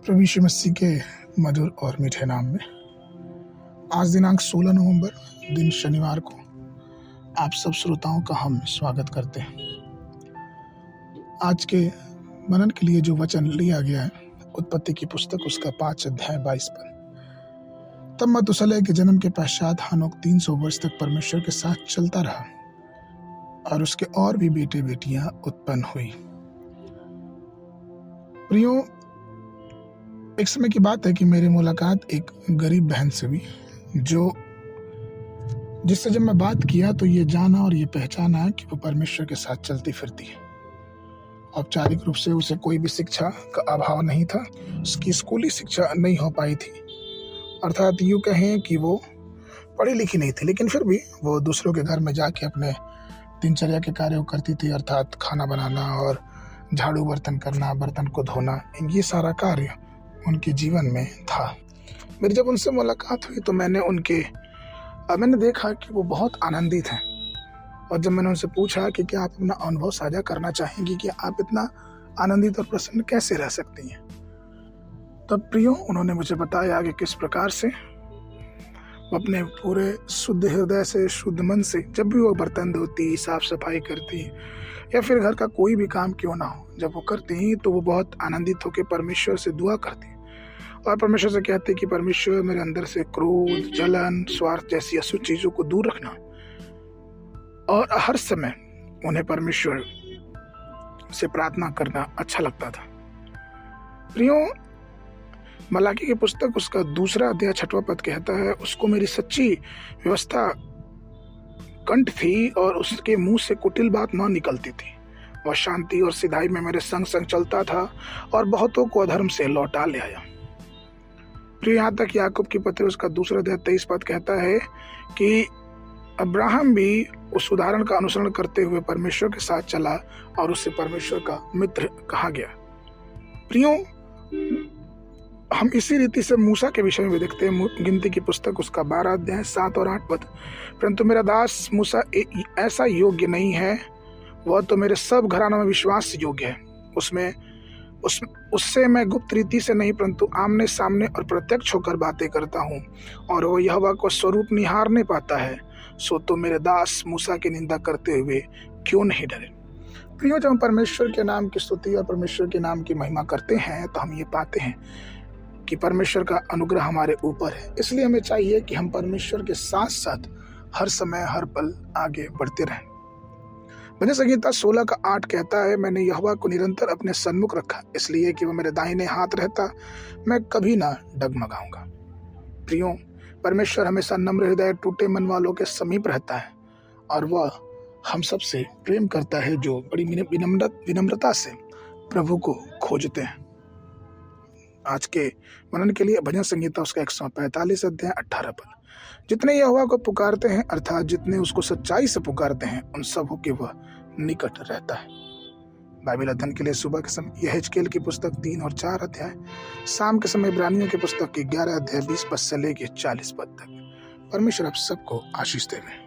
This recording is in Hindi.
प्रभु यीशु मसीह के मधुर और मीठे नाम में आज दिनांक 16 नवंबर दिन शनिवार को आप सब श्रोताओं का हम स्वागत करते हैं। आज के मनन के लिए जो वचन लिया गया है उत्पत्ति की पुस्तक उसका 5 अध्याय 22 पद। तब मथुसेलह के जन्म के पश्चात हनोक 300 वर्ष तक परमेश्वर के साथ चलता रहा और उसके और भी बेटे बेटियां उत्पन्न हुई। प्रियो, एक समय की बात है कि मेरी मुलाकात एक गरीब बहन से हुई जिससे जब मैं बात किया तो ये जाना और ये पहचाना कि वो परमेश्वर के साथ चलती फिरती है। औपचारिक रूप से उसे कोई भी शिक्षा का अभाव नहीं था, उसकी स्कूली शिक्षा नहीं हो पाई थी, अर्थात यूँ कहें कि वो पढ़ी लिखी नहीं थी, लेकिन फिर भी वो दूसरों के घर में जाके अपने दिनचर्या के कार्यों करती थी, अर्थात खाना बनाना और झाड़ू बर्तन करना, बर्तन को धोना, ये सारा कार्य उनके जीवन में था। मेरी जब उनसे मुलाकात हुई तो मैंने देखा कि वो बहुत आनंदित हैं। और जब मैंने उनसे पूछा कि क्या आप अपना अनुभव साझा करना चाहेंगी कि आप इतना आनंदित और प्रसन्न कैसे रह सकती हैं, तब प्रियो उन्होंने मुझे बताया कि किस प्रकार से वो अपने पूरे शुद्ध हृदय से, शुद्ध मन से जब भी वो बर्तन धोती, साफ सफाई करती या फिर घर का कोई भी काम क्यों ना हो, जब वो करती तो वो बहुत आनंदित होकर परमेश्वर से दुआ करती और परमेश्वर से कहते कि परमेश्वर मेरे अंदर से क्रोध, जलन, स्वार्थ जैसी अशुद्ध चीजों को दूर रखना। और हर समय उन्हें परमेश्वर से प्रार्थना करना अच्छा लगता था। प्रियो, मलाकी की पुस्तक उसका 2 अध्याय 6वां पद कहता है, उसको मेरी सच्ची व्यवस्था कंठ थी और उसके मुंह से कुटिल बात न निकलती थी। वह शांति और सिधाई में मेरे संग संग चलता था और बहुतों को अधर्म से लौटा ले आया। प्रिय, यहाँ तक याकूब की पत्री उसका 2 अध्याय 23 पद कहता है कि अब्राहम भी उस उदाहरण का अनुसरण करते हुए परमेश्वर के साथ चला और उससे परमेश्वर का मित्र कहा गया। प्रियो, हम इसी रीति से मूसा के विषय में देखते हैं। गिनती की पुस्तक उसका 12 अध्याय 7 और 8 पद। परंतु मेरा दास मूसा ऐसा योग्य नहीं है, वह तो मेरे सब घरानों में विश्वास योग्य है। उससे मैं गुप्त रीति से नहीं परंतु आमने सामने और प्रत्यक्ष होकर बातें करता हूँ, और वो यहोवा को स्वरूप निहार नहीं पाता है। सो तो मेरे दास मूसा की निंदा करते हुए क्यों नहीं डरे। प्रियो, जब हम परमेश्वर के नाम की स्तुति और परमेश्वर के नाम की महिमा करते हैं तो हम ये पाते हैं कि परमेश्वर का अनुग्रह हमारे ऊपर है। इसलिए हमें चाहिए कि हम परमेश्वर के साथ साथ हर समय हर पल आगे बढ़ते रहें। भजन संहिता 16:8 कहता है, मैंने यहोवा को निरंतर अपने सन्मुख रखा, इसलिए कि वह मेरे दाहिने हाथ रहता, मैं कभी ना डगमगाऊंगा। प्रियो, परमेश्वर हमेशा नम्र हृदय, टूटे मन वालों के समीप रहता है और वह हम सब से प्रेम करता है जो बड़ी विनम्रता से प्रभु को खोजते हैं। आज के मनन के लिए भजन संहिता उसका 145 अध्याय 18 पद। जितने यहोवा को पुकारते हैं, अर्थात जितने उसको सच्चाई से पुकारते हैं, उन सबों के वह निकट रहता है। बाइबल अध्ययन के लिए सुबह के समय यहेजकेल की पुस्तक 3 और 4 अध्याय, शाम के समय इब्रानियों की पुस्तक 11 अध्याय 20 पद से लेकर 40 पद तक। परमेश्वर आप सबको आशीष देवे।